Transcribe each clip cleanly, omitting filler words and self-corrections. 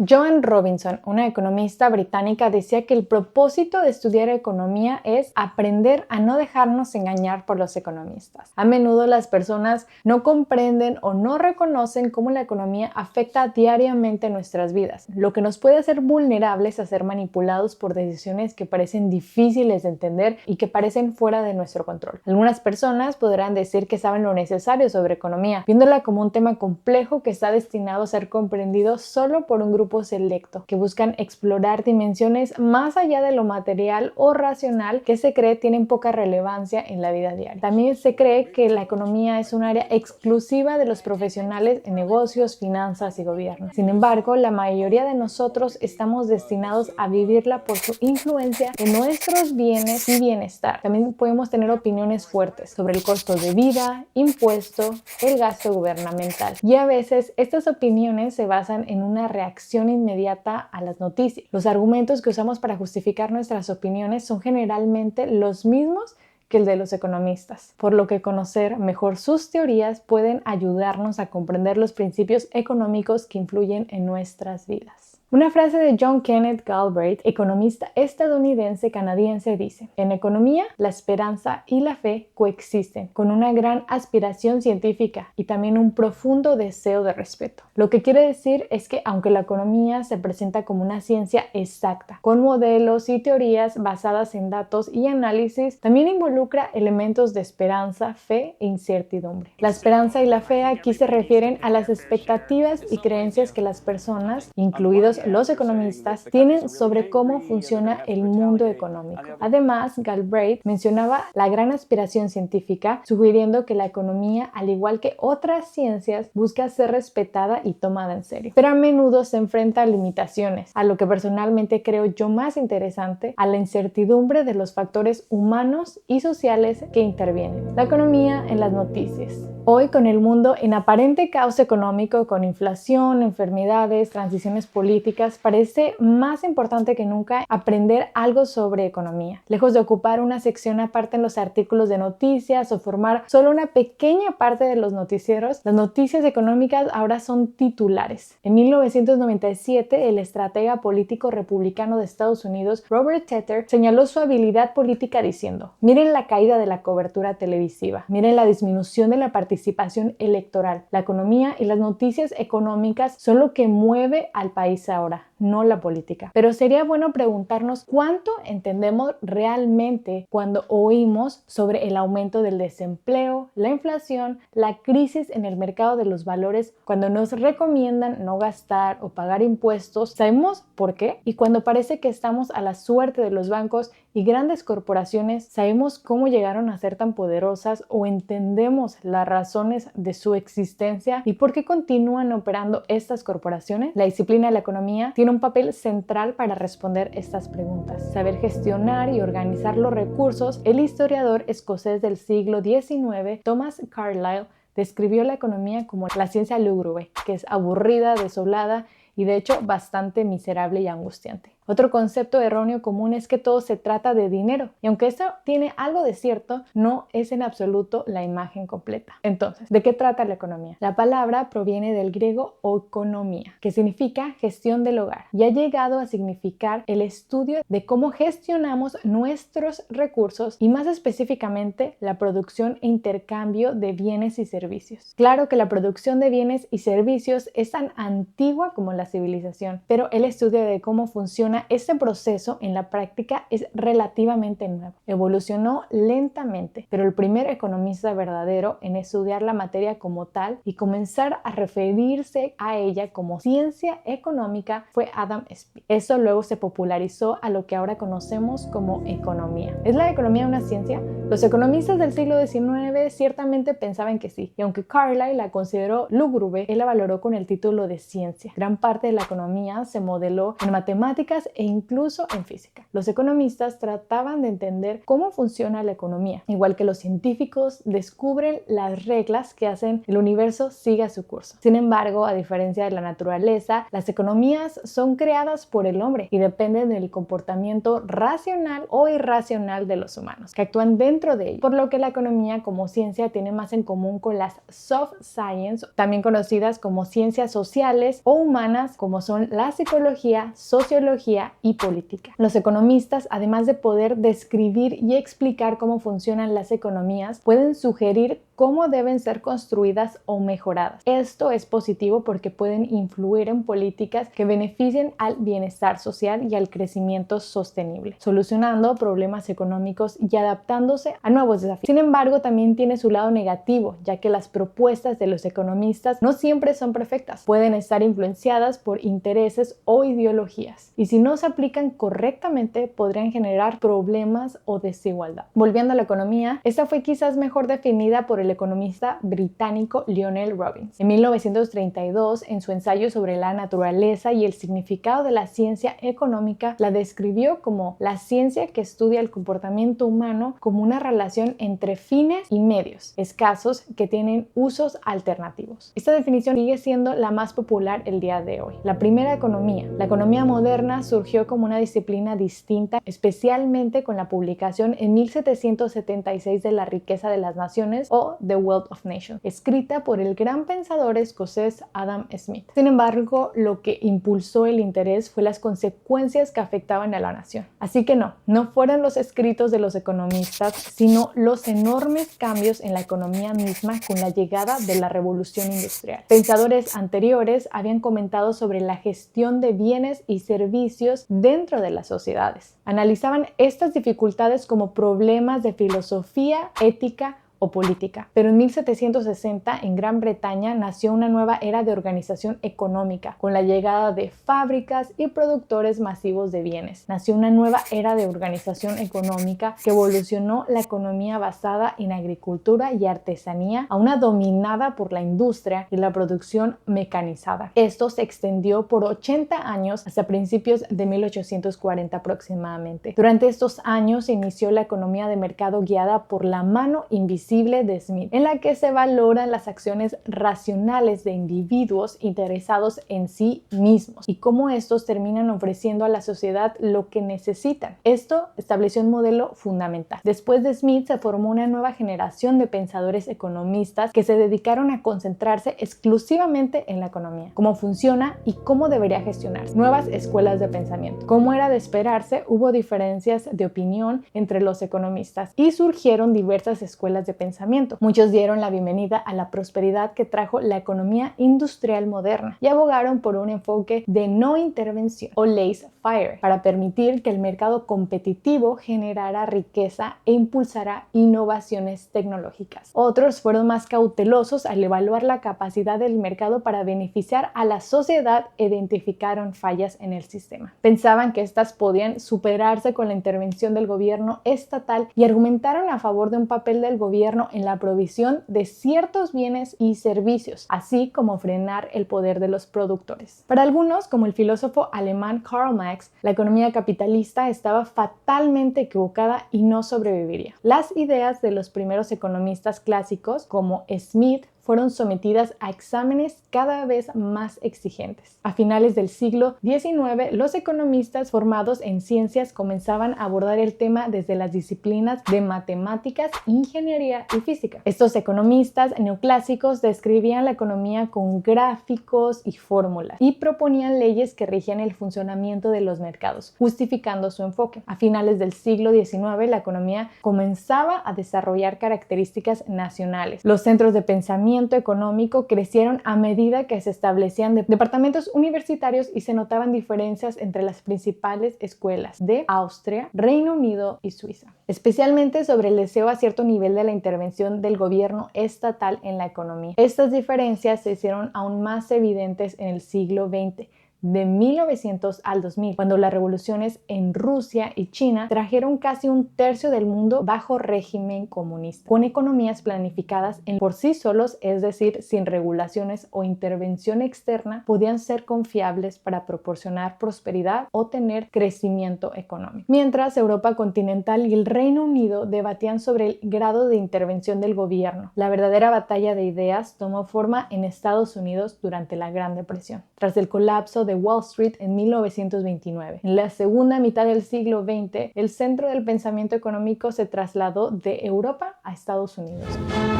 Joanne Robinson, una economista británica, decía que el propósito de estudiar economía es aprender a no dejarnos engañar por los economistas. A menudo las personas no comprenden o no reconocen cómo la economía afecta diariamente nuestras vidas, lo que nos puede hacer vulnerables a ser manipulados por decisiones que parecen difíciles de entender y que parecen fuera de nuestro control. Algunas personas podrán decir que saben lo necesario sobre economía, viéndola como un tema complejo que está destinado a ser comprendido solo por un grupo selecto, que buscan explorar dimensiones más allá de lo material o racional que se cree tienen poca relevancia en la vida diaria. También se cree que la economía es un área exclusiva de los profesionales en negocios, finanzas y gobierno. Sin embargo, la mayoría de nosotros estamos destinados a vivirla por su influencia en nuestros bienes y bienestar. También podemos tener opiniones fuertes sobre el costo de vida, impuesto, el gasto gubernamental. Y a veces estas opiniones se basan en una reacción inmediata a las noticias. Los argumentos que usamos para justificar nuestras opiniones son generalmente los mismos que el de los economistas, por lo que conocer mejor sus teorías pueden ayudarnos a comprender los principios económicos que influyen en nuestras vidas. Una frase de John Kenneth Galbraith, economista estadounidense-canadiense, dice: en economía, la esperanza y la fe coexisten, con una gran aspiración científica y también un profundo deseo de respeto. Lo que quiere decir es que aunque la economía se presenta como una ciencia exacta, con modelos y teorías basadas en datos y análisis, también involucra elementos de esperanza, fe e incertidumbre. La esperanza y la fe aquí se refieren a las expectativas y creencias que las personas, incluidos los economistas, tienen sobre cómo funciona el mundo económico. Además, Galbraith mencionaba la gran aspiración científica, sugiriendo que la economía, al igual que otras ciencias, busca ser respetada y tomada en serio. Pero a menudo se enfrenta a limitaciones, a lo que personalmente creo yo más interesante, a la incertidumbre de los factores humanos y sociales que intervienen. La economía en las noticias. Hoy, con el mundo en aparente caos económico, con inflación, enfermedades, transiciones políticas, parece más importante que nunca aprender algo sobre economía. Lejos de ocupar una sección aparte en los artículos de noticias o formar solo una pequeña parte de los noticieros, las noticias económicas ahora son titulares. En 1997, el estratega político republicano de Estados Unidos, Robert Teter, señaló su habilidad política diciendo: miren la caída de la cobertura televisiva, miren la disminución de la participación electoral. La economía y las noticias económicas son lo que mueve al país ahora, no la política. Pero sería bueno preguntarnos cuánto entendemos realmente cuando oímos sobre el aumento del desempleo, la inflación, la crisis en el mercado de los valores, cuando nos recomiendan no gastar o pagar impuestos. ¿Sabemos por qué? Y cuando parece que estamos a la suerte de los bancos y grandes corporaciones, ¿sabemos cómo llegaron a ser tan poderosas o entendemos las razones de su existencia y por qué continúan operando estas corporaciones? La disciplina de la economía tiene un papel central para responder estas preguntas. Saber gestionar y organizar los recursos. El historiador escocés del siglo XIX, Thomas Carlyle, describió la economía como la ciencia lúgubre, que es aburrida, desolada y de hecho bastante miserable y angustiante. Otro concepto erróneo común es que todo se trata de dinero, y aunque esto tiene algo de cierto, no es en absoluto la imagen completa. Entonces, ¿de qué trata la economía? La palabra proviene del griego oikonomía, que significa gestión del hogar, y ha llegado a significar el estudio de cómo gestionamos nuestros recursos y más específicamente la producción e intercambio de bienes y servicios. Claro que la producción de bienes y servicios es tan antigua como la civilización, pero el estudio de cómo funciona este proceso en la práctica es relativamente nuevo. Evolucionó lentamente, pero el primer economista verdadero en estudiar la materia como tal y comenzar a referirse a ella como ciencia económica fue Adam Smith. Eso luego se popularizó a lo que ahora conocemos como economía. ¿Es la economía una ciencia? Los economistas del siglo XIX ciertamente pensaban que sí, y aunque Carlyle la consideró lúgubre, él la valoró con el título de ciencia. Gran parte de la economía se modeló en matemáticas matemáticas e incluso en física. Los economistas trataban de entender cómo funciona la economía. Igual que los científicos descubren las reglas que hacen el universo siga su curso. Sin embargo, a diferencia de la naturaleza, las economías son creadas por el hombre y dependen del comportamiento racional o irracional de los humanos, que actúan dentro de ello, por lo que la economía como ciencia tiene más en común con las soft science, también conocidas como ciencias sociales o humanas, como son la psicología, sociología y política. Los economistas, además de poder describir y explicar cómo funcionan las economías, pueden sugerir cómo deben ser construidas o mejoradas. Esto es positivo porque pueden influir en políticas que beneficien al bienestar social y al crecimiento sostenible, solucionando problemas económicos y adaptándose a nuevos desafíos. Sin embargo, también tiene su lado negativo, ya que las propuestas de los economistas no siempre son perfectas. Pueden estar influenciadas por intereses o ideologías, y si no se aplican correctamente, podrían generar problemas o desigualdad. Volviendo a la economía, esta fue quizás mejor definida por el economista británico Lionel Robbins. En 1932, en su ensayo sobre la naturaleza y el significado de la ciencia económica, la describió como la ciencia que estudia el comportamiento humano como una relación entre fines y medios escasos que tienen usos alternativos. Esta definición sigue siendo la más popular el día de hoy. La primera economía. La economía moderna surgió como una disciplina distinta, especialmente con la publicación en 1776 de La riqueza de las naciones o The Wealth of Nations, escrita por el gran pensador escocés Adam Smith. Sin embargo, lo que impulsó el interés fue las consecuencias que afectaban a la nación. Así que no fueron los escritos de los economistas, sino los enormes cambios en la economía misma con la llegada de la revolución industrial. Pensadores anteriores habían comentado sobre la gestión de bienes y servicios dentro de las sociedades. Analizaban estas dificultades como problemas de filosofía, ética o política. Pero en 1760 en Gran Bretaña nació una nueva era de organización económica con la llegada de fábricas y productores masivos de bienes. Nació una nueva era de organización económica que evolucionó la economía basada en agricultura y artesanía a una dominada por la industria y la producción mecanizada. Esto se extendió por 80 años hasta principios de 1840 aproximadamente. Durante estos años se inició la economía de mercado guiada por la mano invisible de Smith, en la que se valoran las acciones racionales de individuos interesados en sí mismos y cómo estos terminan ofreciendo a la sociedad lo que necesitan. Esto estableció un modelo fundamental. Después de Smith se formó una nueva generación de pensadores economistas que se dedicaron a concentrarse exclusivamente en la economía, cómo funciona y cómo debería gestionarse. Nuevas escuelas de pensamiento. Como era de esperarse, hubo diferencias de opinión entre los economistas y surgieron diversas escuelas de pensamiento. Muchos dieron la bienvenida a la prosperidad que trajo la economía industrial moderna y abogaron por un enfoque de no intervención o laissez-faire para permitir que el mercado competitivo generara riqueza e impulsara innovaciones tecnológicas. Otros fueron más cautelosos al evaluar la capacidad del mercado para beneficiar a la sociedad e identificaron fallas en el sistema. Pensaban que estas podían superarse con la intervención del gobierno estatal y argumentaron a favor de un papel del gobierno en la provisión de ciertos bienes y servicios, así como frenar el poder de los productores. Para algunos, como el filósofo alemán Karl Marx, la economía capitalista estaba fatalmente equivocada y no sobreviviría. Las ideas de los primeros economistas clásicos, como Smith, fueron sometidas a exámenes cada vez más exigentes. A finales del siglo XIX, los economistas formados en ciencias comenzaban a abordar el tema desde las disciplinas de matemáticas, ingeniería y física. Estos economistas neoclásicos describían la economía con gráficos y fórmulas y proponían leyes que regían el funcionamiento de los mercados, justificando su enfoque. A finales del siglo XIX, la economía comenzaba a desarrollar características nacionales. Los centros de pensamiento económico crecieron a medida que se establecían departamentos universitarios y se notaban diferencias entre las principales escuelas de Austria, Reino Unido y Suiza, especialmente sobre el deseo a cierto nivel de la intervención del gobierno estatal en la economía. Estas diferencias se hicieron aún más evidentes en el siglo XX, de 1900 al 2000, cuando las revoluciones en Rusia y China trajeron casi un tercio del mundo bajo régimen comunista, con economías planificadas por sí solos, es decir, sin regulaciones o intervención externa, podían ser confiables para proporcionar prosperidad o tener crecimiento económico. Mientras Europa continental y el Reino Unido debatían sobre el grado de intervención del gobierno. La verdadera batalla de ideas tomó forma en Estados Unidos durante la Gran Depresión, tras el colapso de Wall Street en 1929. En la segunda mitad del siglo XX, el centro del pensamiento económico se trasladó de Europa a Estados Unidos,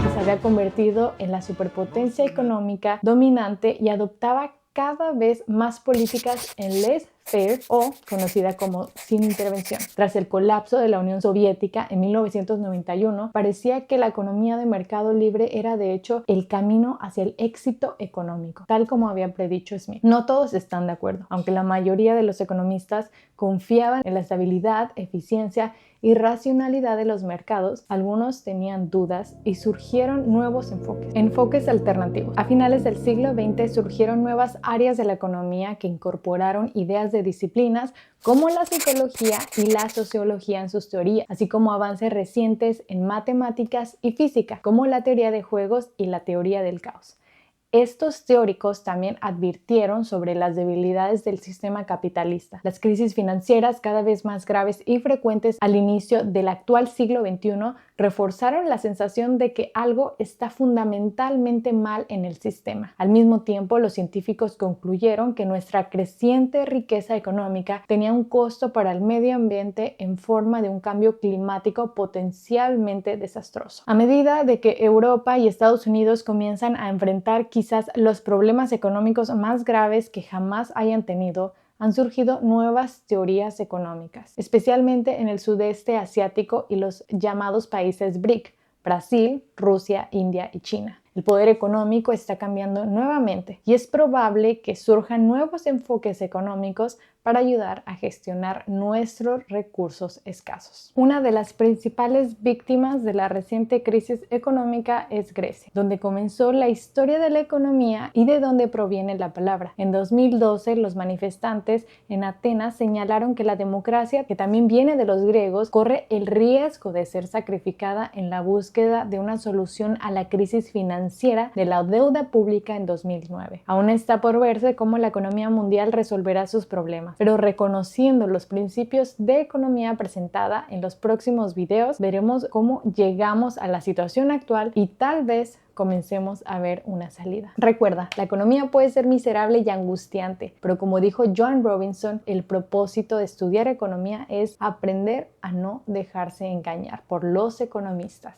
que se había convertido en la superpotencia económica dominante y adoptaba cada vez más políticas en laissez-faire o conocida como sin intervención. Tras el colapso de la Unión Soviética en 1991, parecía que la economía de mercado libre era de hecho el camino hacia el éxito económico, tal como había predicho Smith. No todos están de acuerdo, aunque la mayoría de los economistas confiaban en la estabilidad, eficiencia y racionalidad de los mercados. Algunos tenían dudas y surgieron nuevos enfoques alternativos. A finales del siglo XX surgieron nuevas áreas de la economía que incorporaron ideas de disciplinas como la psicología y la sociología en sus teorías, así como avances recientes en matemáticas y física, como la teoría de juegos y la teoría del caos. Estos teóricos también advirtieron sobre las debilidades del sistema capitalista. Las crisis financieras cada vez más graves y frecuentes al inicio del actual siglo XXI reforzaron la sensación de que algo está fundamentalmente mal en el sistema. Al mismo tiempo, los científicos concluyeron que nuestra creciente riqueza económica tenía un costo para el medio ambiente en forma de un cambio climático potencialmente desastroso. A medida de que Europa y Estados Unidos comienzan a enfrentar quizás los problemas económicos más graves que jamás hayan tenido, han surgido nuevas teorías económicas, especialmente en el sudeste asiático y los llamados países BRIC, Brasil, Rusia, India y China. El poder económico está cambiando nuevamente y es probable que surjan nuevos enfoques económicos para ayudar a gestionar nuestros recursos escasos. Una de las principales víctimas de la reciente crisis económica es Grecia, donde comenzó la historia de la economía y de donde proviene la palabra. En 2012, los manifestantes en Atenas señalaron que la democracia, que también viene de los griegos, corre el riesgo de ser sacrificada en la búsqueda de una solución a la crisis financiera de la deuda pública en 2009. Aún está por verse cómo la economía mundial resolverá sus problemas, pero reconociendo los principios de economía presentada en los próximos videos, veremos cómo llegamos a la situación actual y tal vez comencemos a ver una salida. Recuerda, la economía puede ser miserable y angustiante, pero como dijo Joan Robinson, el propósito de estudiar economía es aprender a no dejarse engañar por los economistas.